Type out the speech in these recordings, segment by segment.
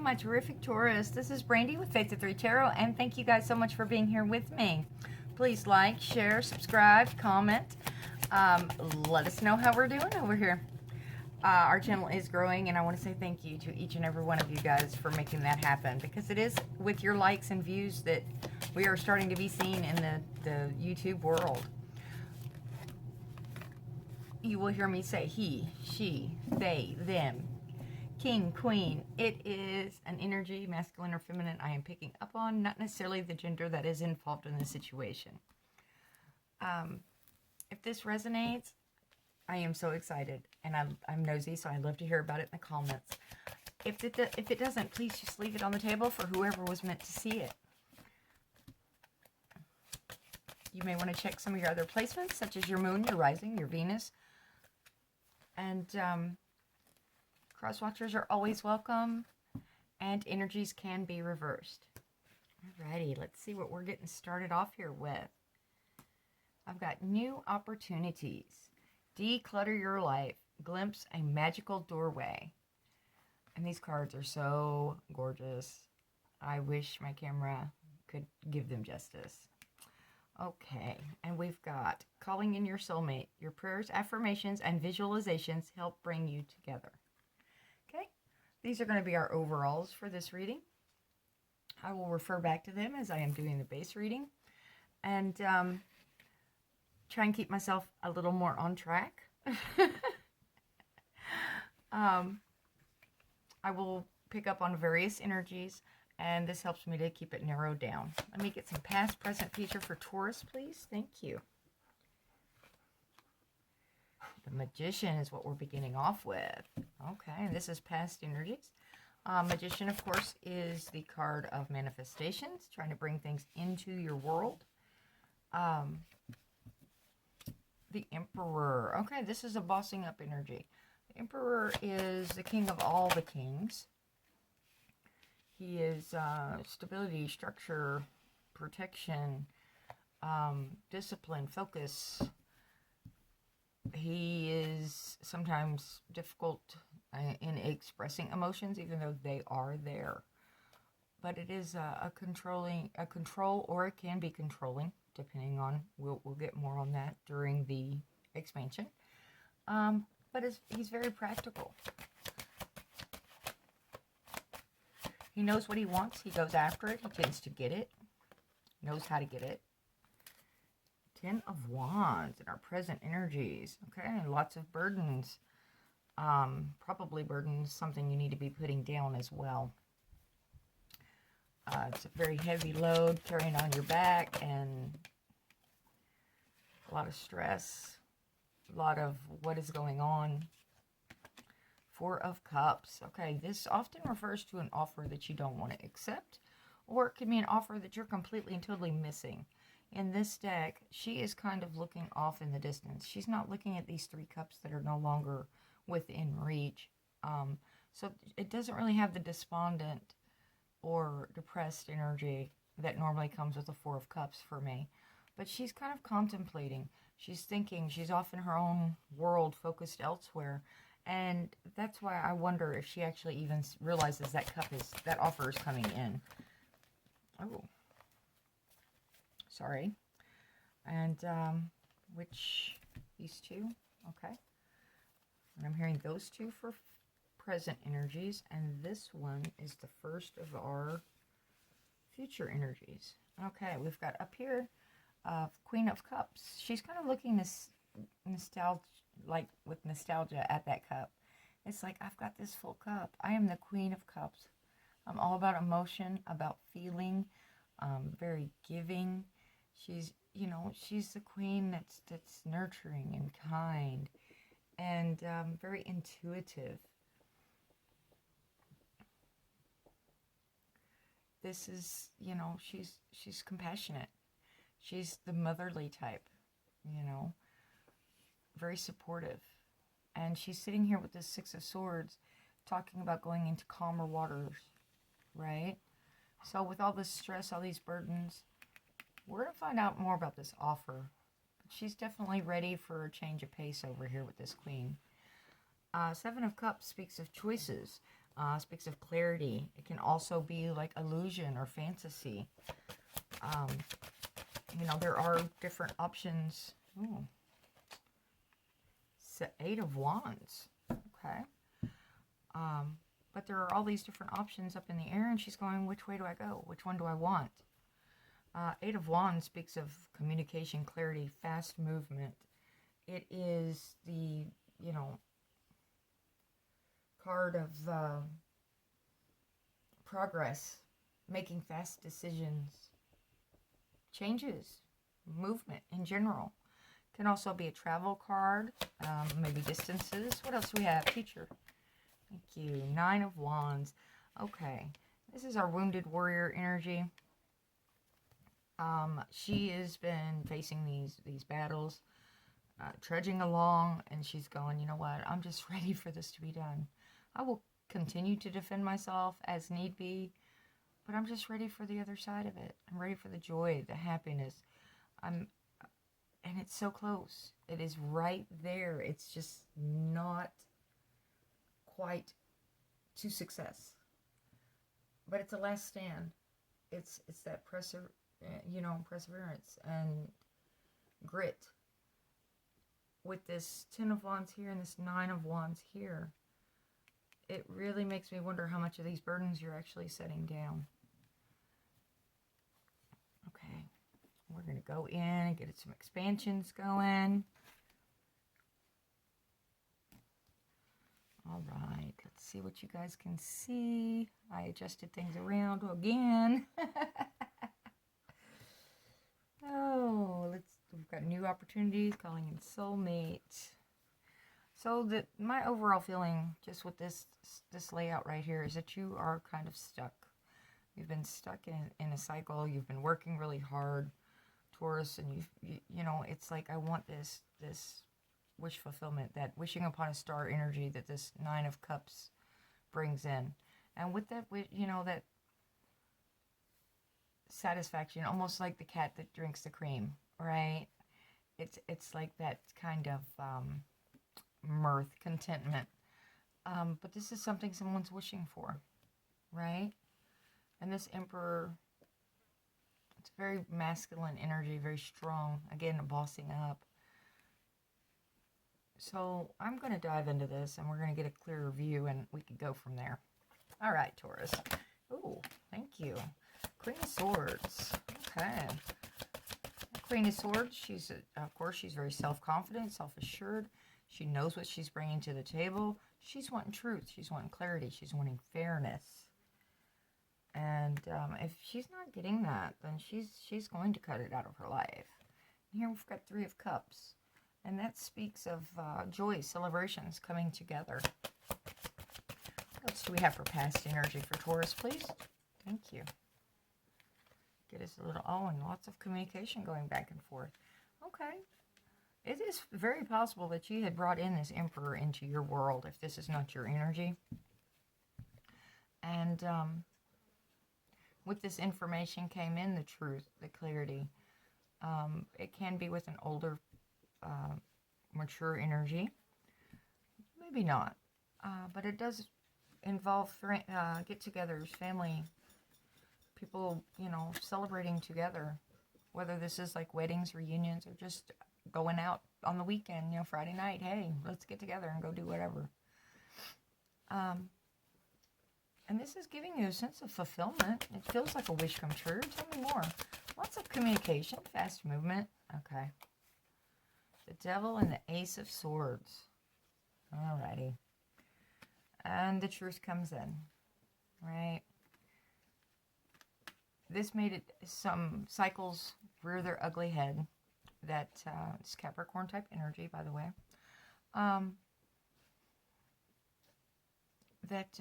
my terrific Taurus. This is Brandy with Faith of 3 Tarot, and thank you guys so much for being here with me. Please like, share, subscribe, comment. Let us know how we're doing over here. Our channel is growing, and I want to say thank you to each and every one of you guys for making that happen, because it is with your likes and views that we are starting to be seen in the YouTube world. You will hear me say he, she, they, them, king, queen. It is an energy, masculine or feminine, I am picking up on, not necessarily the gender that is involved in the situation. If this resonates, I am so excited, and I'm nosy, so I'd love to hear about it in the comments. If it doesn't, please just leave it on the table for whoever was meant to see it. You may want to check some of your other placements, such as your moon, your rising, your Venus. And cross-watchers are always welcome, and energies can be reversed. Alrighty, let's see what we're getting started off here with. I've got new opportunities. Declutter your life. Glimpse a magical doorway. And these cards are so gorgeous. I wish my camera could give them justice. Okay, and we've got calling in your soulmate. Your prayers, affirmations, and visualizations help bring you together. Okay, these are going to be our overalls for this reading. I will refer back to them as I am doing the base reading, and try and keep myself a little more on track. I will pick up on various energies, and this helps me to keep it narrowed down. Let me get some past, present, future for Taurus, please. Thank you. The Magician is what we're beginning off with. Okay, this is past energies. Magician, of course, is the card of manifestations, trying to bring things into your world. The Emperor. Okay, this is a bossing up energy. The Emperor is the king of all the kings. He is stability, structure, protection, discipline, focus. He is sometimes difficult in expressing emotions, even though they are there. But it is a control, or it can be controlling, depending on, we'll get more on that during the expansion. But he's very practical. He knows what he wants. He goes after it. He tends to get it. Knows how to get it. 10 of Wands in our present energies. Okay, lots of burdens. Probably burdens, something you need to be putting down as well. It's a very heavy load carrying on your back, and a lot of stress. A lot of what is going on. 4 of Cups. Okay, this often refers to an offer that you don't want to accept, or it could be an offer that you're completely and totally missing. In this deck, she is kind of looking off in the distance. She's not looking at these 3 cups that are no longer within reach. So it doesn't really have the despondent or depressed energy that normally comes with the 4 of Cups for me. But she's kind of contemplating. She's thinking. She's off in her own world, focused elsewhere. And that's why I wonder if she actually even realizes that offer is coming in. Oh, sorry. And these 2, okay. And I'm hearing those 2 for present energies, and this one is the first of our future energies. Okay, we've got up here Queen of Cups. She's kind of looking with nostalgia at that cup. It's like, I've got this full cup. I am the Queen of Cups. I'm all about emotion, about feeling, very giving. She's the queen that's nurturing and kind, and very intuitive. This is, she's compassionate. She's the motherly type, very supportive. And she's sitting here with this 6 of Swords, talking about going into calmer waters, right? So with all this stress, all these burdens, we're going to find out more about this offer. But she's definitely ready for a change of pace over here with this Queen. 7 of Cups speaks of choices. Speaks of clarity. It can also be like illusion or fantasy. You know, there are different options. Ooh. Eight of Wands. Okay. But there are all these different options up in the air, and she's going, which way do I go? Which one do I want? Eight of Wands speaks of communication, clarity, fast movement. It is the, you know, card of progress, making fast decisions, changes, movement in general. Can also be a travel card, maybe distances. What else do we have? Teacher. Thank you. Nine of Wands. Okay. This is our wounded warrior energy. She has been facing these battles, trudging along, and she's going, you know what? I'm just ready for this to be done. I will continue to defend myself as need be, but I'm just ready for the other side of it. I'm ready for the joy, the happiness. And it's so close. It is right there. It's just not quite to success. But it's a last stand. It's that perseverance and grit. With this 10 of Wands here and this 9 of Wands here, it really makes me wonder how much of these burdens you're actually setting down. Okay. We're going to go in and get some expansions going. All right, let's see what you guys can see. I adjusted things around again. We've got new opportunities, calling in soulmate. So my overall feeling just with this layout right here is that you are kind of stuck. You've been stuck in a cycle. You've been working really hard, Taurus, and you know, it's like I want this wish fulfillment, that wishing upon a star energy that this 9 of Cups brings in. And with that, you know, that satisfaction, almost like the cat that drinks the cream, right? It's like that kind of mirth, contentment. But this is something someone's wishing for, right? And this Emperor, it's very masculine energy, very strong. Again, bossing up. So I'm going to dive into this, and we're going to get a clearer view, and we can go from there. All right, Taurus. Oh, thank you. Queen of Swords. Okay. Queen of Swords, of course, she's very self-confident, self-assured. She knows what she's bringing to the table. She's wanting truth. She's wanting clarity. She's wanting fairness. And if she's not getting that, then she's going to cut it out of her life. And here we've got 3 of Cups. And that speaks of joy, celebrations coming together. What else do we have for past energy for Taurus, please? Thank you. Get us a little, and lots of communication going back and forth. Okay. It is very possible that you had brought in this Emperor into your world if this is not your energy. And with this information came in the truth, the clarity. It can be with an older, mature energy. Maybe not. But it does involve get-togethers, family, people, you know, celebrating together. Whether this is like weddings, reunions, or just going out on the weekend, you know, Friday night. Hey, let's get together and go do whatever. And this is giving you a sense of fulfillment. It feels like a wish come true. Tell me more. Lots of communication, fast movement. Okay. The Devil and the Ace of Swords. Alrighty. And the truth comes in. Right? This made it, some cycles rear their ugly head. That it's Capricorn type energy, by the way. That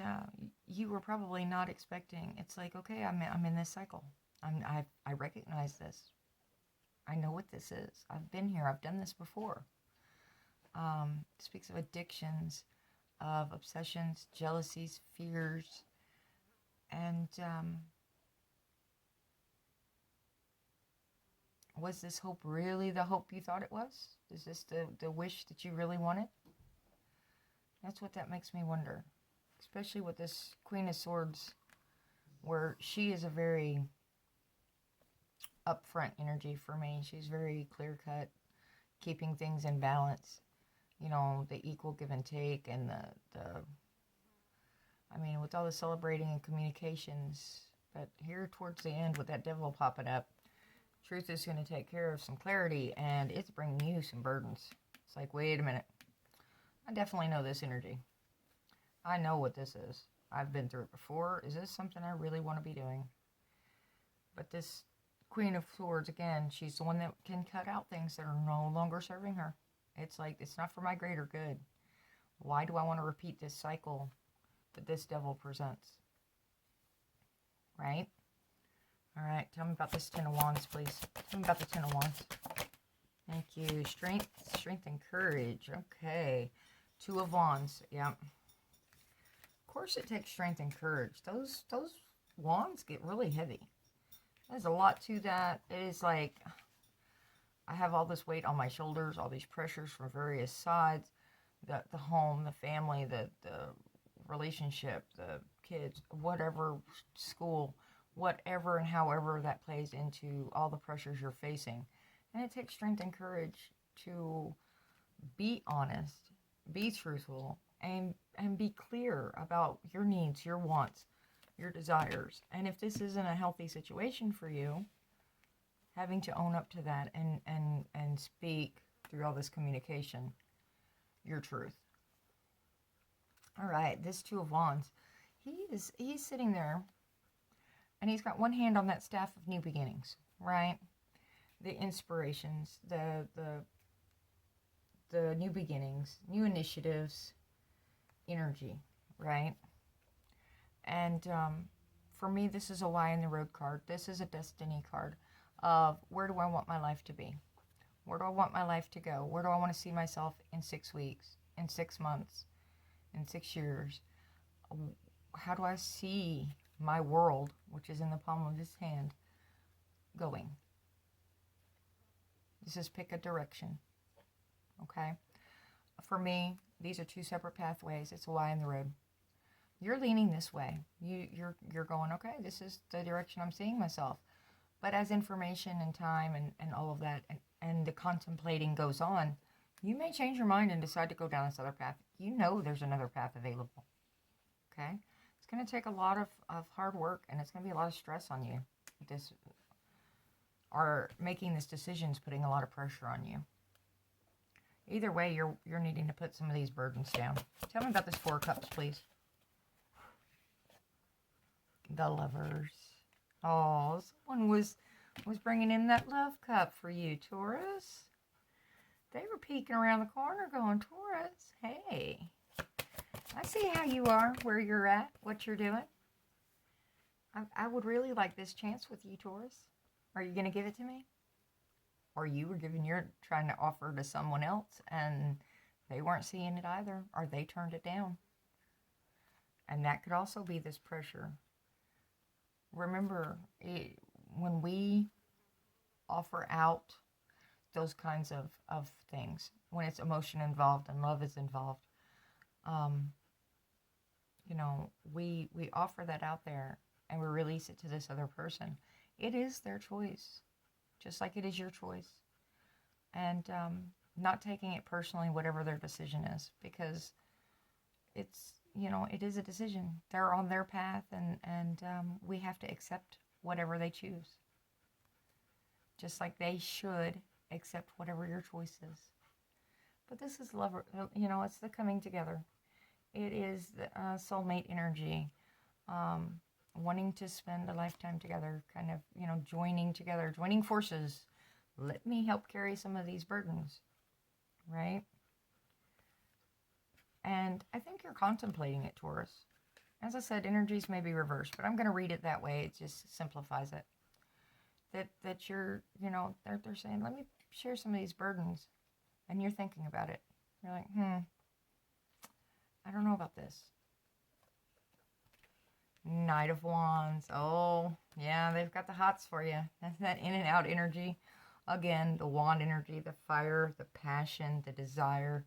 you were probably not expecting. It's like, okay, I'm in this cycle. I recognize this. I know what this is. I've been here. I've done this before. It speaks of addictions, of obsessions, jealousies, fears, and was this hope really the hope you thought it was? Is this the wish that you really wanted? That's what that makes me wonder. especially with this Queen of Swords, where she is a very upfront energy for me. She's very clear-cut, keeping things in balance. You know, the equal give and take, and I mean, with all the celebrating and communications, but here towards the end with that devil popping up, truth is going to take care of some clarity, and it's bringing you some burdens. It's like, wait a minute. I definitely know this energy. I know what this is. I've been through it before. Is this something I really want to be doing? But this Queen of Swords, again, she's the one that can cut out things that are no longer serving her. It's like, it's not for my greater good. Why do I want to repeat this cycle that this devil presents? Right? All right, tell me about this Ten of Wands, please. Tell me about the Ten of Wands. Thank you. Strength and courage. Okay. Two of Wands. Yeah. Of course it takes strength and courage. Those wands get really heavy. There's a lot to that. It is like, I have all this weight on my shoulders, all these pressures from various sides. The home, the family, the relationship, the kids, whatever, school, whatever and however that plays into all the pressures you're facing. And it takes strength and courage to be honest, be truthful, and be clear about your needs, your wants, your desires. And if this isn't a healthy situation for you, having to own up to that and speak through all this communication your truth. All right, this Two of Wands, he's sitting there, and he's got one hand on that staff of new beginnings, right? The inspirations, the new beginnings, new initiatives, energy, right? And for me, this is a Y in the road card. This is a destiny card of, where do I want my life to be? Where do I want my life to go? Where do I want to see myself in 6 weeks, in 6 months, in 6 years? How do I see my world, which is in the palm of his hand, going? This is pick a direction, okay? For me, these are 2 separate pathways. It's a Y in the road. You're leaning this way. You're going, okay, this is the direction I'm seeing myself. But as information and time and all of that and the contemplating goes on, you may change your mind and decide to go down this other path. You know there's another path available, okay? It's going to take a lot of hard work, and it's going to be a lot of stress on you. Making this decision is putting a lot of pressure on you. Either way, you're needing to put some of these burdens down. Tell me about this Four of Cups, please. The Lovers. Oh, someone was bringing in that love cup for you, Taurus. They were peeking around the corner going, Taurus, hey, I see how you are, where you're at, what you're doing. I would really like this chance with you, Taurus. Are you going to give it to me? Or you were trying to offer to someone else and they weren't seeing it either, or they turned it down. And that could also be this pressure. Remember, when we offer out those kinds of things, when it's emotion involved and love is involved, you know, we offer that out there and we release it to this other person. It is their choice, just like it is your choice. And not taking it personally, whatever their decision is, because it's, you know, it is a decision. They're on their path, and we have to accept whatever they choose. Just like they should accept whatever your choice is. But this is love, you know, it's the coming together. It is the soulmate energy, wanting to spend a lifetime together, kind of, you know, joining together, joining forces. Let me help carry some of these burdens, right? And I think you're contemplating it, Taurus. As I said, energies may be reversed, but I'm going to read it that way. It just simplifies it. That you're, you know, they're saying, let me share some of these burdens. And you're thinking about it. You're like, I don't know about this. Knight of Wands. Oh, yeah, they've got the hots for you. That's that in and out energy. Again, the wand energy, the fire, the passion, the desire,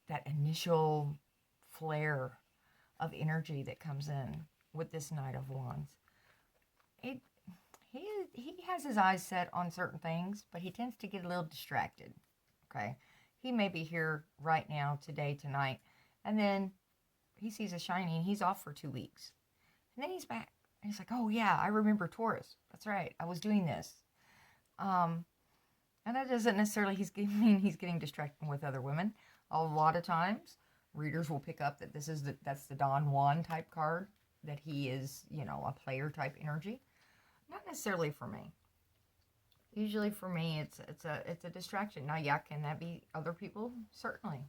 that initial flare of energy that comes in with this Knight of Wands. He has his eyes set on certain things, but he tends to get a little distracted. Okay, he may be here right now, today, tonight, and then he sees a shiny and he's off for 2 weeks, and then he's back and he's like, "Oh yeah, I remember Taurus. That's right, I was doing this." And that doesn't necessarily mean he's getting distracted with other women. A lot of times, readers will pick up that that's the Don Juan type card, that he is, a player type energy. Not necessarily for me. Usually for me, it's a distraction. Now, yeah, can that be other people? Certainly.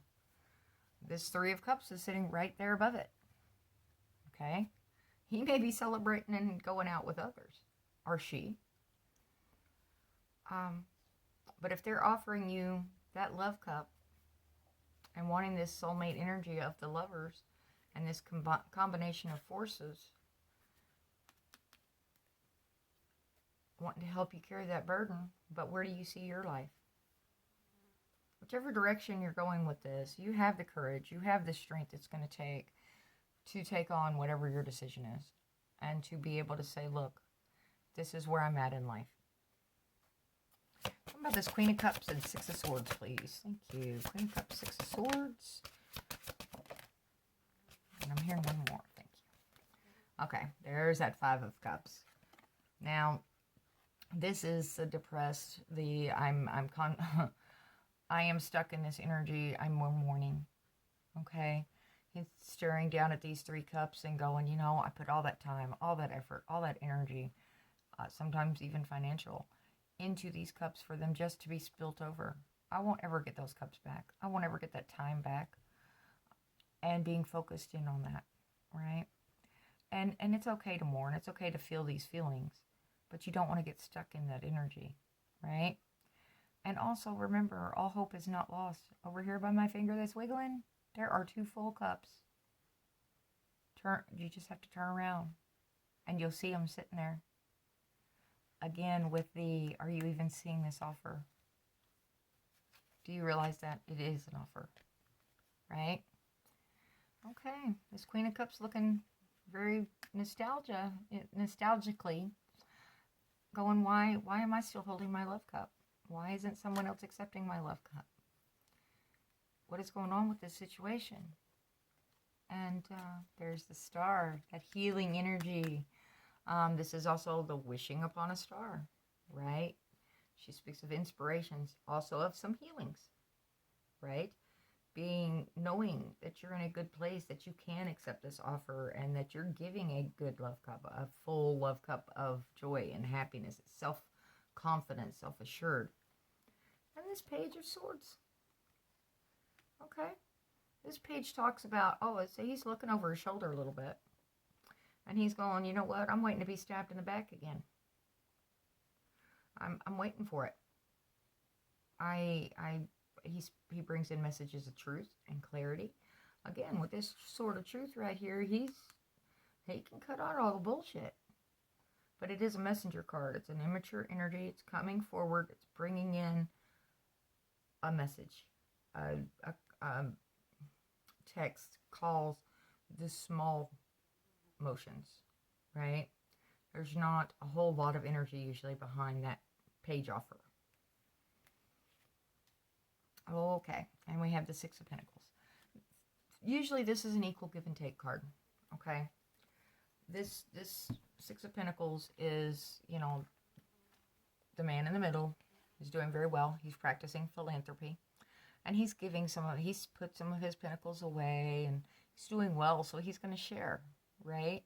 This Three of Cups is sitting right there above it. Okay? He may be celebrating and going out with others. Or she. But if they're offering you that love cup and wanting this soulmate energy of the lovers and this combination of forces, wanting to help you carry that burden, but where do you see your life? Whichever direction you're going with this, you have the courage, you have the strength it's going to take on whatever your decision is, and to be able to say, look, this is where I'm at in life. What about this Queen of Cups and Six of Swords, please? Thank you. Queen of Cups, Six of Swords. And I'm hearing one more. Thank you. Okay, there's that Five of Cups. Now, this is the depressed, I am stuck in this energy. I'm mourning. Okay? He's staring down at these 3 cups and going, I put all that time, all that effort, all that energy, sometimes even financial, into these cups for them just to be spilt over. I won't ever get those cups back. I won't ever get that time back. And being focused in on that, right? And it's okay to mourn. It's okay to feel these feelings, but you don't want to get stuck in that energy, right? And also remember, all hope is not lost. Over here by my finger that's wiggling, there are 2 full cups. You just have to turn around and you'll see them sitting there. Again, with the, are you even seeing this offer? Do you realize that it is an offer, right? Okay, this Queen of Cups looking very nostalgically, going, why am I still holding my love cup? Why isn't someone else accepting my love cup? What is going on with this situation? And there's the Star, that healing energy. This is also the wishing upon a star, right? She speaks of inspirations, also of some healings, right? Knowing that you're in a good place, that you can accept this offer, and that you're giving a good love cup, a full love cup of joy and happiness, self-confidence, self-assured. And this Page of Swords. Okay. This page talks about, so he's looking over his shoulder a little bit. And he's going, you know what? I'm waiting to be stabbed in the back again. I'm waiting for it. He brings in messages of truth and clarity. Again, with this sort of truth right here, he can cut out all the bullshit. But it is a messenger card. It's an immature energy. It's coming forward. It's bringing in a message. Text, calls, the small motions, right? There's not a whole lot of energy usually behind that page offer. Okay, and we have the Six of Pentacles. Usually this is an equal give and take card, okay? This Six of Pentacles is, the man in the middle. He's doing very well. He's practicing philanthropy. And he's put some of his pentacles away, and he's doing well, so he's going to share, right?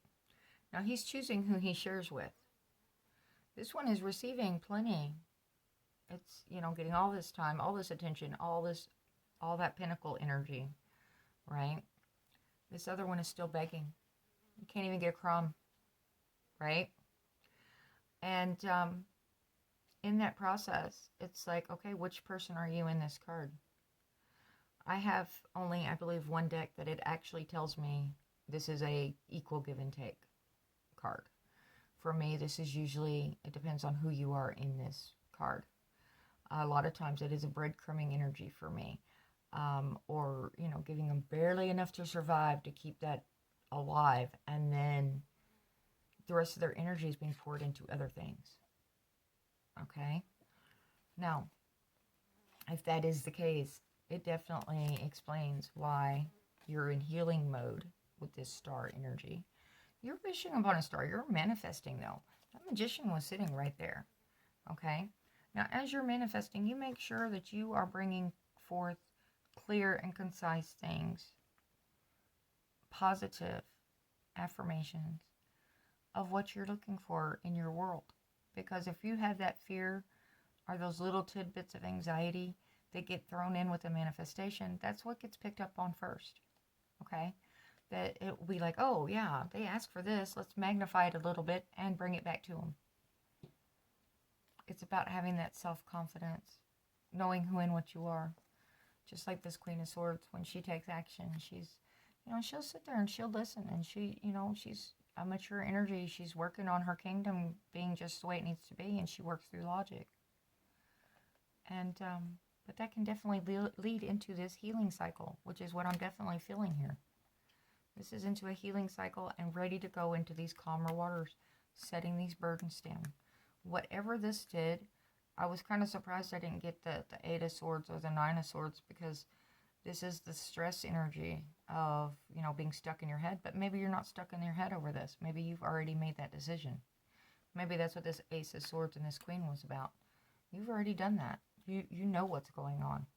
Now he's choosing who he shares with. This one is receiving plenty. It's, getting all this time, all this attention, all that pentacle energy, right? This other one is still begging. You can't even get a crumb, right? And in that process, it's like, okay, which person are you in this card? I have only, I believe, one deck that it actually tells me this is a equal give and take card. For me, this is usually, it depends on who you are in this card. A lot of times it is a breadcrumbing energy for me. or, you know, giving them barely enough to survive to keep that alive, and then the rest of their energy is being poured into other things. Okay? Now, if that is the case, it definitely explains why you're in healing mode with this star energy. You're wishing upon a star. You're manifesting, though. That magician was sitting right there. Okay? Now, as you're manifesting, you make sure that you are bringing forth clear and concise things, positive affirmations of what you're looking for in your world. Because if you have that fear or those little tidbits of anxiety that get thrown in with a manifestation, that's what gets picked up on first. Okay? That it will be like, oh yeah, they asked for this, let's magnify it a little bit and bring it back to them. It's about having that self-confidence, knowing who and what you are. Just like this Queen of Swords, when she takes action, she's, you know, she'll sit there and she'll listen, and she, you know, she's a mature energy. She's working on her kingdom being just the way it needs to be, and she works through logic. And, but that can definitely lead into this healing cycle, which is what I'm definitely feeling here. This is into a healing cycle and ready to go into these calmer waters, setting these burdens down. Whatever this did, I was kind of surprised I didn't get the Eight of Swords or the Nine of Swords, because this is the stress energy of, you know, being stuck in your head. But maybe you're not stuck in your head over this. Maybe you've already made that decision. Maybe that's what this Ace of Swords and this Queen was about. You've already done that. You know what's going on.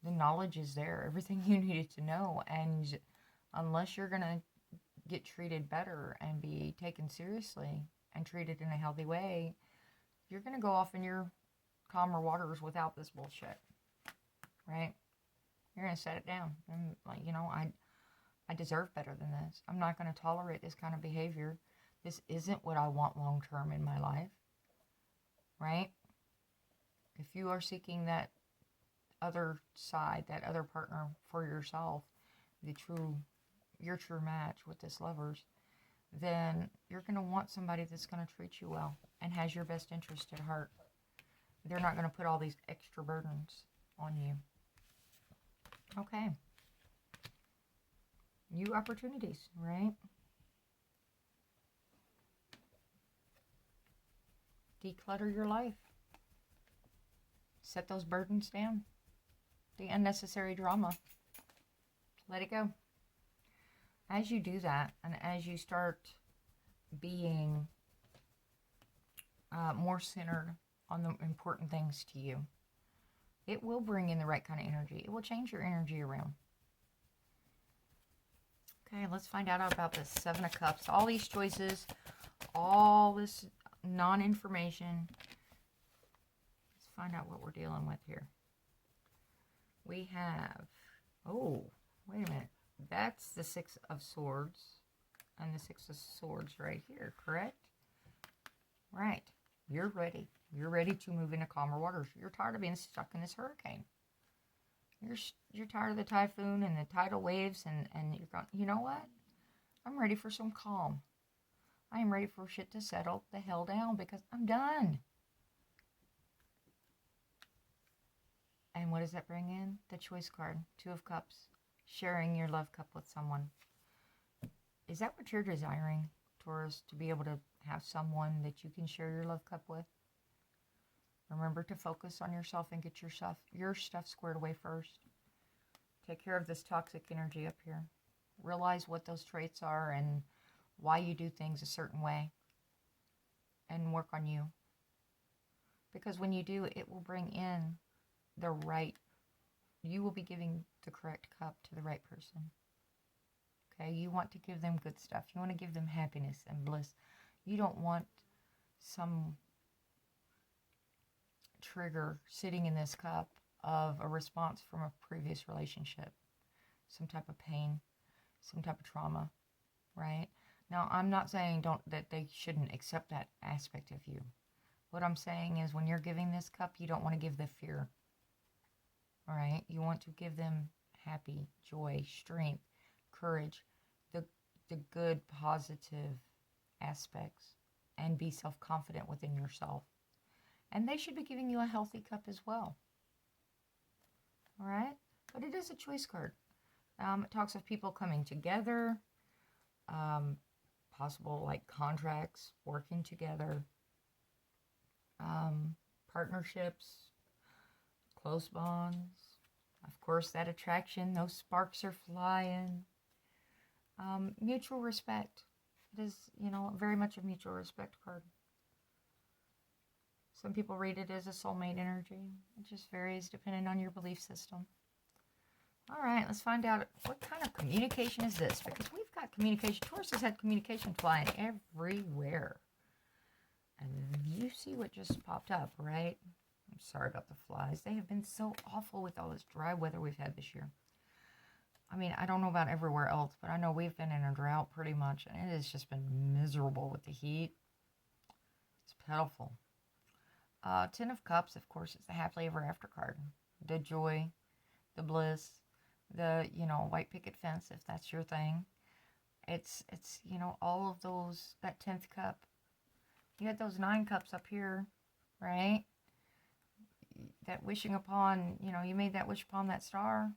The knowledge is there. Everything you needed to know. And unless you're going to get treated better and be taken seriously and treated in a healthy way, you're going to go off in your calmer waters without this bullshit, right? You're going to set it down. And, like, you know, I deserve better than this. I'm not going to tolerate this kind of behavior. This isn't what I want long term in my life, right? If you are seeking that other side, that other partner for yourself, your true match with this Lovers, then you're going to want somebody that's going to treat you well and has your best interest at heart. They're not going to put all these extra burdens on you. Okay. New opportunities, right? Declutter your life. Set those burdens down. The unnecessary drama. Let it go. As you do that, and as you start being more centered on the important things to you, it will bring in the right kind of energy. It will change your energy around. Okay, let's find out about the Seven of Cups. All these choices, all this non-information. Let's find out what we're dealing with here. We have, oh, wait a minute. That's the Six of Swords and the Six of Swords right here, correct? Right. You're ready. You're ready to move into calmer waters. You're tired of being stuck in this hurricane. You're tired of the typhoon and the tidal waves, and you're going, you know what? I'm ready for some calm. I am ready for shit to settle the hell down because I'm done. And what does that bring in? The choice card, Two of Cups. Sharing your love cup with someone. Is that what you're desiring, Taurus? To be able to have someone that you can share your love cup with? Remember to focus on yourself and get your stuff squared away first. Take care of this toxic energy up here. Realize what those traits are and why you do things a certain way. And work on you. Because when you do, it will bring in the right, you will be giving the correct cup to the right person. Okay, you want to give them good stuff. You want to give them happiness and bliss. You don't want some trigger sitting in this cup of a response from a previous relationship. Some type of pain, some type of trauma, right? Now, I'm not saying that they shouldn't accept that aspect of you. What I'm saying is when you're giving this cup, you don't want to give the fear. All right? You want to give them happy, joy, strength, courage, the good, positive aspects, and be self-confident within yourself. And they should be giving you a healthy cup as well. All right? but it is a choice card. It talks of people coming together, possible like contracts, working together, partnerships, close bonds. Of course, that attraction, those sparks are flying. Mutual respect. It is, you know, very much a mutual respect card. Some people read it as a soulmate energy. It just varies depending on your belief system. All right, let's find out what kind of communication is this, because we've got communication. Taurus has had communication flying everywhere. And you see what just popped up, right? I'm sorry about the flies. They have been so awful with all this dry weather we've had this year. I mean, I don't know about everywhere else, but I know we've been in a drought pretty much, and it has just been miserable with the heat. It's pitiful. Ten of Cups, of course, is the happily ever after card. The joy, the bliss, the, you know, white picket fence, if that's your thing. It's you know, all of those, that 10th cup. You had those 9 cups up here, right? That wishing upon, you know, you made that wish upon that star.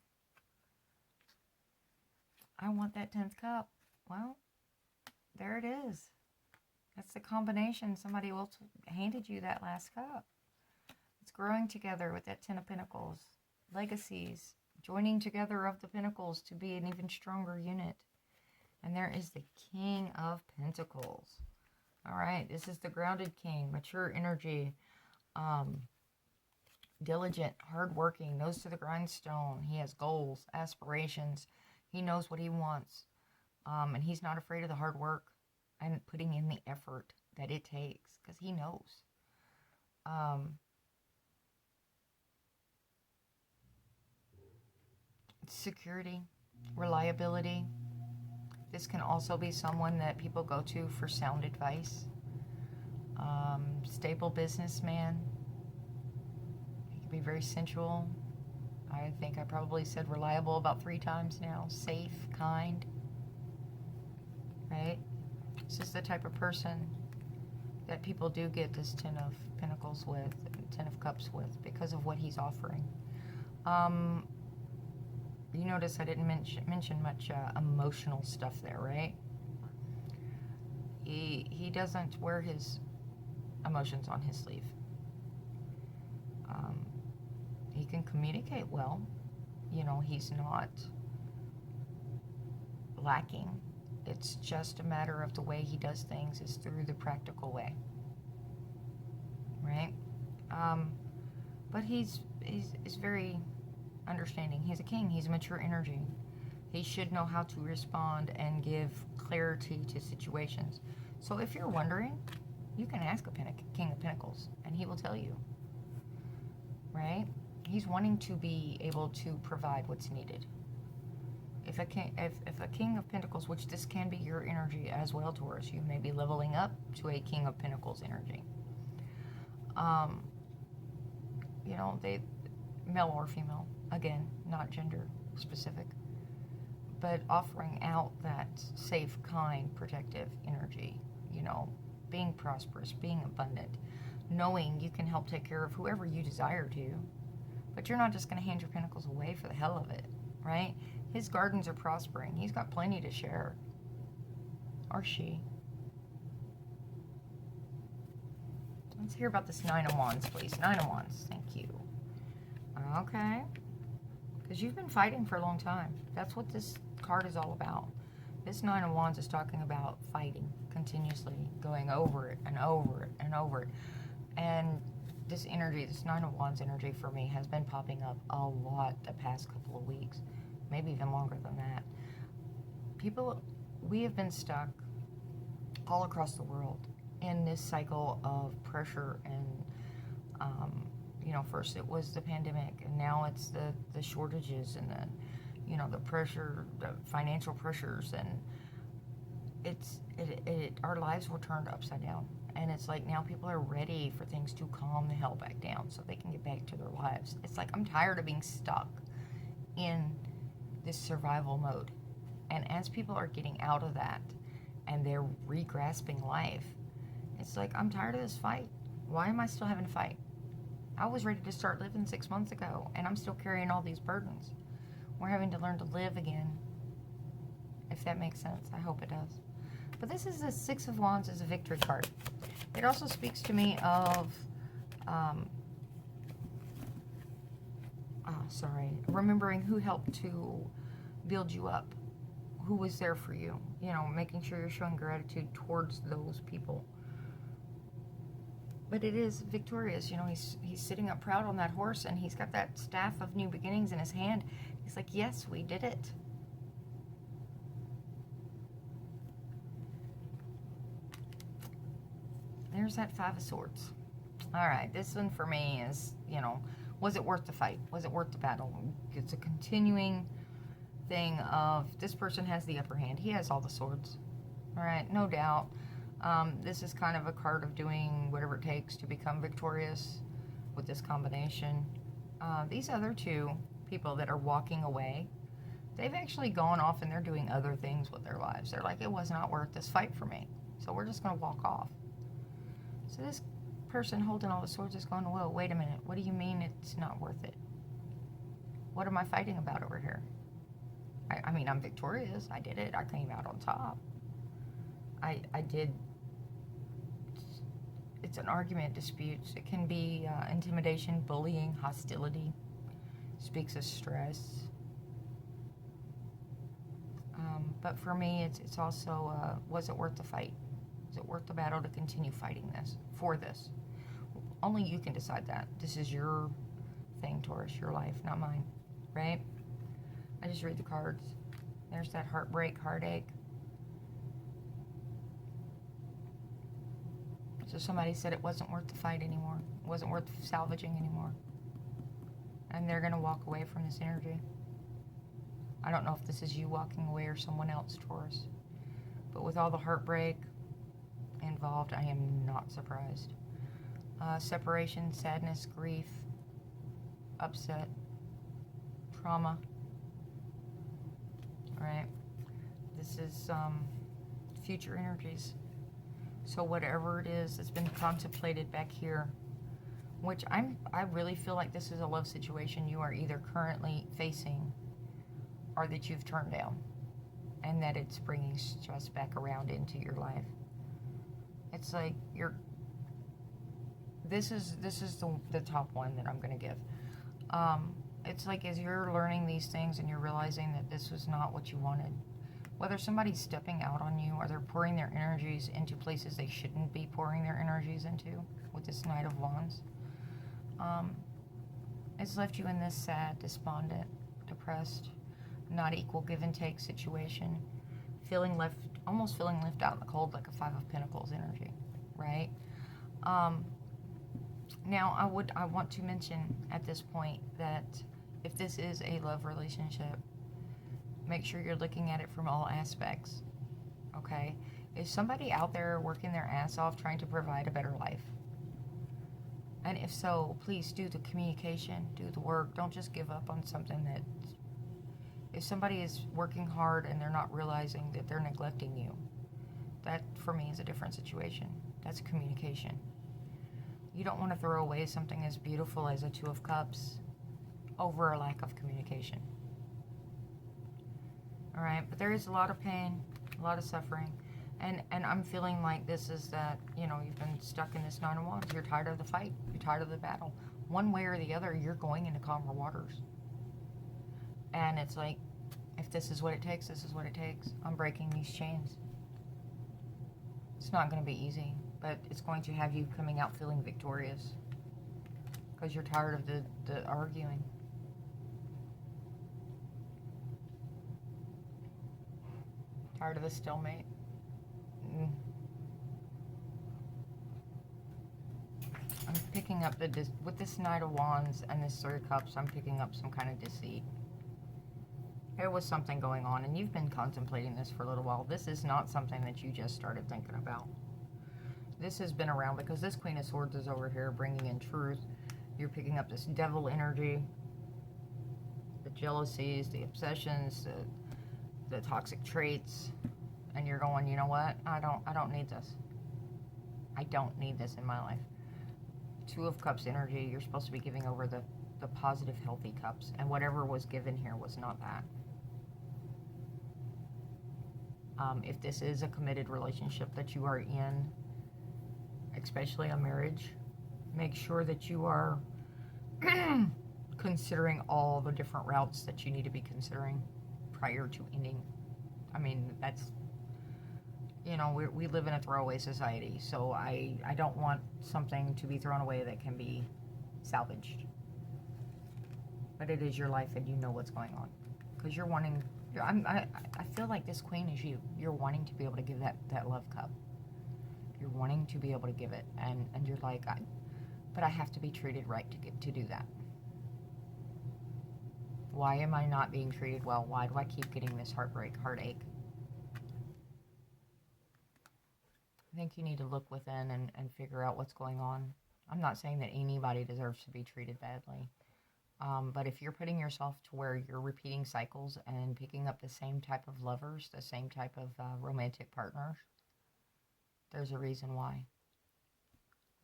I want that 10th cup. Well, there it is. That's the combination. Somebody else handed you that last cup. It's growing together with that 10 of Pentacles. Legacies. Joining together of the Pentacles to be an even stronger unit. And there is the King of Pentacles. All right. This is the grounded king. Mature energy. Diligent. Hardworking. Nose to the grindstone. He has goals. Aspirations. He knows what he wants. And he's not afraid of the hard work and putting in the effort that it takes, because he knows. Security, reliability. This can also be someone that people go to for sound advice. Stable businessman. He can be very sensual. I think I probably said reliable about 3 times now. Safe, kind. Right? This is the type of person that people do get this 10 of Pentacles with, 10 of Cups with, because of what he's offering. You notice I didn't mention much emotional stuff there, right? He doesn't wear his emotions on his sleeve. He can communicate well. You know, he's not lacking. It's just a matter of the way he does things is through the practical way. Right? But he's very understanding. He's a king. He's a mature energy. He should know how to respond and give clarity to situations. So if you're wondering, you can ask a King of Pentacles, and he will tell you. Right? He's wanting to be able to provide what's needed. If a King of Pentacles, which this can be your energy as well, Taurus, you may be leveling up to a King of Pentacles energy. You know, they, male or female, again, not gender specific, but offering out that safe, kind, protective energy, you know, being prosperous, being abundant, knowing you can help take care of whoever you desire to, but you're not just going to hand your pentacles away for the hell of it, right? His gardens are prospering. He's got plenty to share. Or she. Let's hear about this 9 of Wands, please. 9 of Wands. Thank you. Okay. Because you've been fighting for a long time. That's what this card is all about. This 9 of Wands is talking about fighting continuously, going over it and over it and over it. And this energy, this 9 of Wands energy for me has been popping up a lot the past couple of weeks. Maybe even longer than that. We have been stuck all across the world in this cycle of pressure and, you know, first it was the pandemic, and now it's the shortages and the, you know, the pressure, the financial pressures, and our lives were turned upside down. And it's like now people are ready for things to calm the hell back down so they can get back to their lives. It's like I'm tired of being stuck in this survival mode. And as people are getting out of that and they're re-grasping life, it's like, I'm tired of this fight. Why am I still having to fight? I was ready to start living 6 months ago, and I'm still carrying all these burdens. We're having to learn to live again. If that makes sense. I hope it does. But this is the Six of Wands as a victory card. It also speaks to me of, remembering who helped to build you up. Who was there for you. You know, making sure you're showing gratitude towards those people. But it is victorious. You know, he's sitting up proud on that horse, and he's got that staff of new beginnings in his hand. He's like, yes, we did it. There's that Five of Swords. All right, this one for me is, you know, was it worth the fight? Was it worth the battle? It's a continuing thing of this person has the upper hand. He has all the swords. All right, no doubt. This is kind of a card of doing whatever it takes to become victorious with this combination. These other two people that are walking away, they've actually gone off and they're doing other things with their lives. They're like, it was not worth this fight for me, so we're just going to walk off. So this person holding all the swords is going, whoa, wait a minute. What do you mean it's not worth it? What am I fighting about over here? I mean, I'm victorious. I did it. I came out on top. I did. It's an argument, disputes. It can be intimidation, bullying, hostility. Speaks of stress. But for me, it's also, was it worth the fight? Is it worth the battle to continue fighting this, for this? Only you can decide that. This is your thing, Taurus, your life, not mine, right? I just read the cards. There's that heartbreak, heartache. So somebody said it wasn't worth the fight anymore. It wasn't worth salvaging anymore. And they're going to walk away from this energy. I don't know if this is you walking away or someone else, Taurus. But with all the heartbreak involved, I am not surprised. Separation, sadness, grief, upset, trauma. Right? This is future energies. So whatever it is that's been contemplated back here, which I really feel like this is a love situation you are either currently facing or that you've turned down, and that it's bringing stress back around into your life. It's like this is the top one that I'm going to give. It's like as you're learning these things and you're realizing that this was not what you wanted, whether somebody's stepping out on you or they're pouring their energies into places they shouldn't be pouring their energies into with this Knight of Wands, it's left you in this sad, despondent, depressed, not equal give and take situation, almost feeling left out in the cold like a Five of Pentacles energy, right? Now, I want to mention at this point that if this is a love relationship, make sure you're looking at it from all aspects, okay? Is somebody out there working their ass off trying to provide a better life? And if so, please do the communication, do the work. Don't just give up on something that... If somebody is working hard and they're not realizing that they're neglecting you, that, for me, is a different situation. That's communication. You don't want to throw away something as beautiful as a Two of Cups over a lack of communication. All right, but there is a lot of pain, a lot of suffering, and I'm feeling like this is that, you know, you've been stuck in this Nine of Wands. You're tired of the fight. You're tired of the battle. One way or the other, you're going into calmer waters. And it's like, if this is what it takes, this is what it takes. I'm breaking these chains. It's not going to be easy, but it's going to have you coming out feeling victorious because you're tired of the arguing. Tired of the stalemate. I'm picking up with this Knight of Wands and this Three of Cups, I'm picking up some kind of deceit. There was something going on, and you've been contemplating this for a little while. This is not something that you just started thinking about. This has been around because this Queen of Swords is over here bringing in truth. You're picking up this devil energy, the jealousies, the obsessions, the toxic traits, and you're going, you know what? I don't need this. I don't need this in my life. Two of Cups energy, you're supposed to be giving over the the positive, healthy cups. And whatever was given here was not that. If this is a committed relationship that you are in, especially a marriage, make sure that you are considering all the different routes that you need to be considering prior to ending. I mean, that's, you know, we live in a throwaway society, so I don't want something to be thrown away that can be salvaged. But it is your life, and you know what's going on. Because you're wanting, I feel like this queen is you. You're wanting to be able to give that love cup. You're wanting to be able to give it, and you're like, but I have to be treated right to do that. Why am I not being treated well? Why do I keep getting this heartbreak, heartache? I think you need to look within and figure out what's going on. I'm not saying that anybody deserves to be treated badly. But if you're putting yourself to where you're repeating cycles and picking up the same type of lovers, the same type of romantic partners, there's a reason why.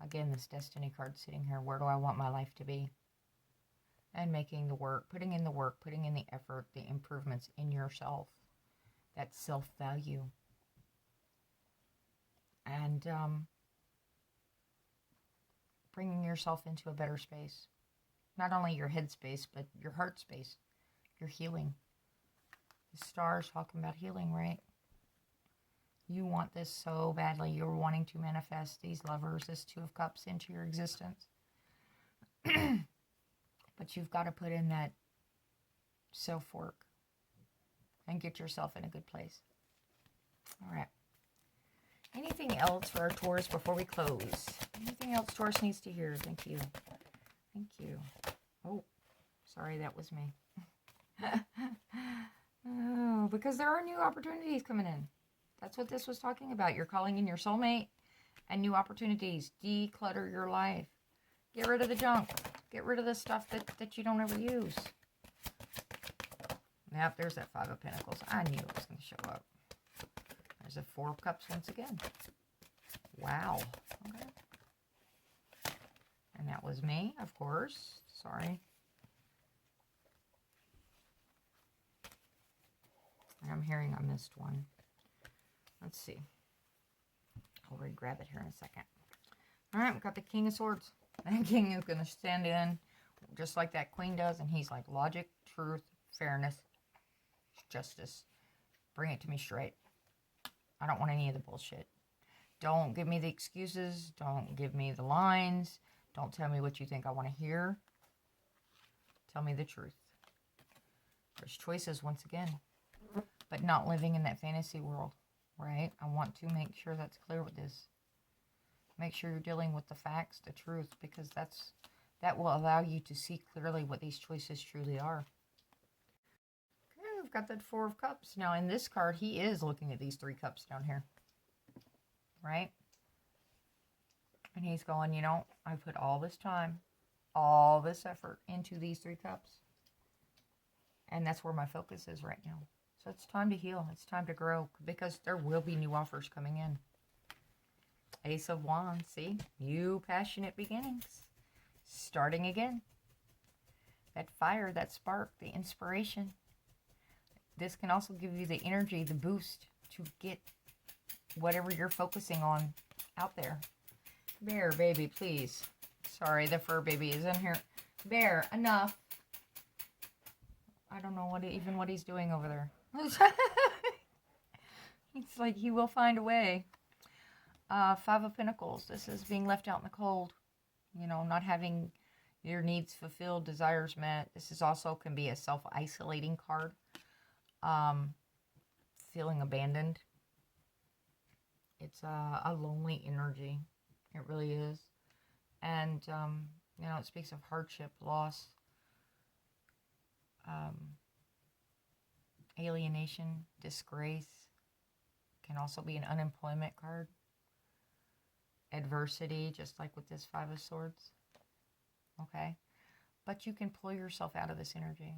Again, this destiny card sitting here, where do I want my life to be? And making the work, putting in the effort, the improvements in yourself, that self-value. And bringing yourself into a better space. Not only your head space, but your heart space, your healing. The stars talking about healing, right? You want this so badly. You're wanting to manifest these lovers, this Two of Cups, into your existence. But you've got to put in that self-work and get yourself in a good place. All right. Anything else for our Taurus before we close? Anything else Taurus needs to hear? Thank you. Thank you. Oh, sorry, that was me. Oh, because there are new opportunities coming in. That's what this was talking about. You're calling in your soulmate and new opportunities. Declutter your life. Get rid of the junk. Get rid of the stuff that you don't ever use. Yep, there's that Five of Pentacles. I knew it was going to show up. There's a Four of Cups once again. Wow. Okay. And that was me, of course. Sorry. And I'm hearing I missed one. Let's see. I'll re-grab it here in a second. All right, we've got the King of Swords. And King is going to stand in just like that Queen does. And he's like, logic, truth, fairness, justice. Bring it to me straight. I don't want any of the bullshit. Don't give me the excuses. Don't give me the lines. Don't tell me what you think I want to hear. Tell me the truth. There's choices once again. But not living in that fantasy world, right? I want to make sure that's clear with this. Make sure you're dealing with the facts, the truth, because that will allow you to see clearly what these choices truly are. Okay, we've got that Four of Cups. Now, in this card, he is looking at these three cups down here, right? And he's going, you know, I put all this time, all this effort into these three cups. And that's where my focus is right now. So it's time to heal. It's time to grow, because there will be new offers coming in. Ace of Wands, see? New passionate beginnings. Starting again. That fire, that spark, the inspiration. This can also give you the energy, the boost to get whatever you're focusing on out there. Bear, baby, please. Sorry, the fur baby is in here. Bear, enough. I don't know what he's doing over there. It's like he will find a way. Five of Pentacles. This is being left out in the cold. You know, not having your needs fulfilled, desires met. This is also can be a self-isolating card. Feeling abandoned. It's a lonely energy. It really is. And, you know, it speaks of hardship, loss, alienation, disgrace. Can also be an unemployment card. Adversity, just like with this Five of Swords. Okay? But you can pull yourself out of this energy.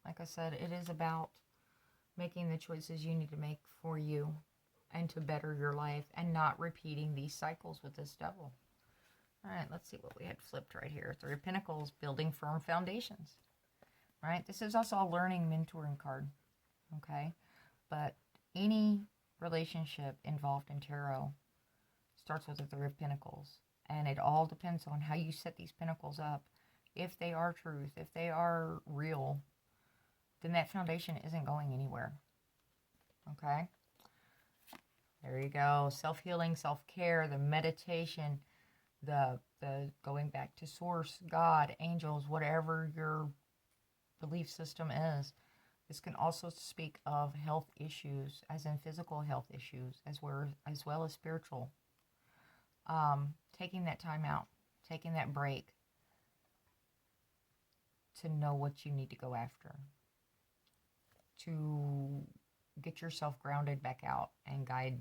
Like I said, it is about making the choices you need to make for you and to better your life and not repeating these cycles with this devil. All right, let's see what we had flipped right here. Three of Pentacles, building firm foundations. Right? This is also a learning mentoring card. Okay? But any relationship involved in tarot starts with the Three of Pentacles. And it all depends on how you set these pentacles up. If they are truth, if they are real, then that foundation isn't going anywhere. Okay? There you go. Self-healing, self-care, the meditation, the going back to source, God, angels, whatever your belief system is. This can also speak of health issues, as in physical health issues, as well as spiritual. Taking that time out, taking that break to know what you need to go after, to get yourself grounded back out and guide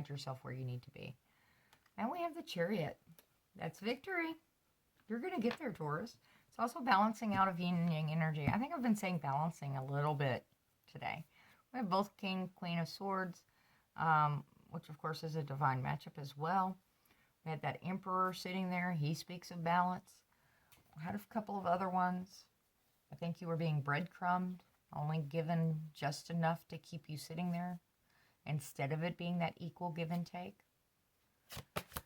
yourself where you need to be. And we have the Chariot. That's victory. You're going to get there, Taurus. It's also balancing out of yin and yang energy. I think I've been saying balancing a little bit today. We have both King, Queen of Swords, which of course is a divine matchup as well. We had that Emperor sitting there. He speaks of balance. I had a couple of other ones. I think you were being breadcrumbed, only given just enough to keep you sitting there, instead of it being that equal give and take.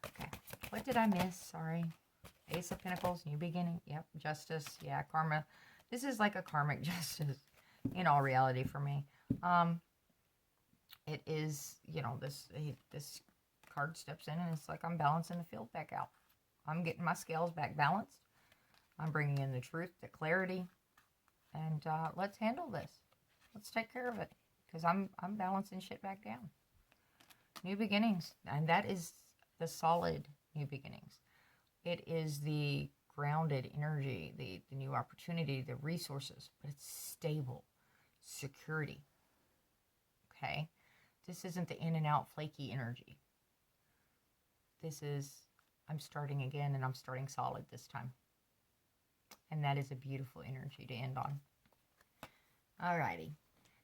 Okay, what did I miss? Sorry. Ace of Pentacles, new beginning. Yep, justice. Yeah, karma. This is like a karmic justice in all reality for me. It is, you know, this card steps in and it's like I'm balancing the field back out. I'm getting my scales back balanced. I'm bringing in the truth, the clarity, and let's handle this. Let's take care of it, because I'm balancing shit back down. New beginnings, and that is the solid new beginnings. It is the grounded energy, the new opportunity, the resources, but it's stable, security. Okay, this isn't the in and out flaky energy. This is, I'm starting again, and I'm starting solid this time. And that is a beautiful energy to end on. Alrighty.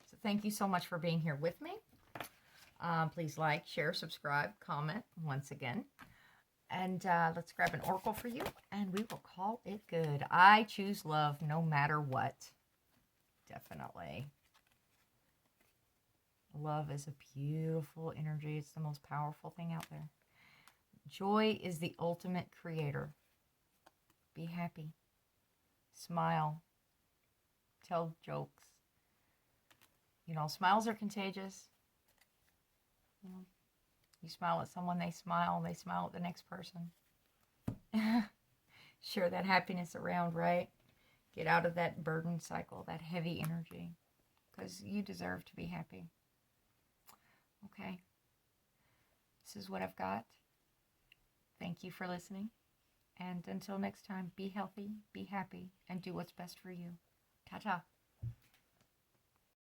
So thank you so much for being here with me. Please like, share, subscribe, comment once again. And let's grab an oracle for you, and we will call it good. I choose love no matter what. Definitely. Love is a beautiful energy. It's the most powerful thing out there. Joy is the ultimate creator. Be happy. Smile. Tell jokes. You know, smiles are contagious. You know, you smile at someone, they smile at the next person. Share that happiness around, right? Get out of that burden cycle, that heavy energy, because you deserve to be happy. Okay. This is what I've got. Thank you for listening. And until next time, be healthy, be happy, and do what's best for you. Ta-ta.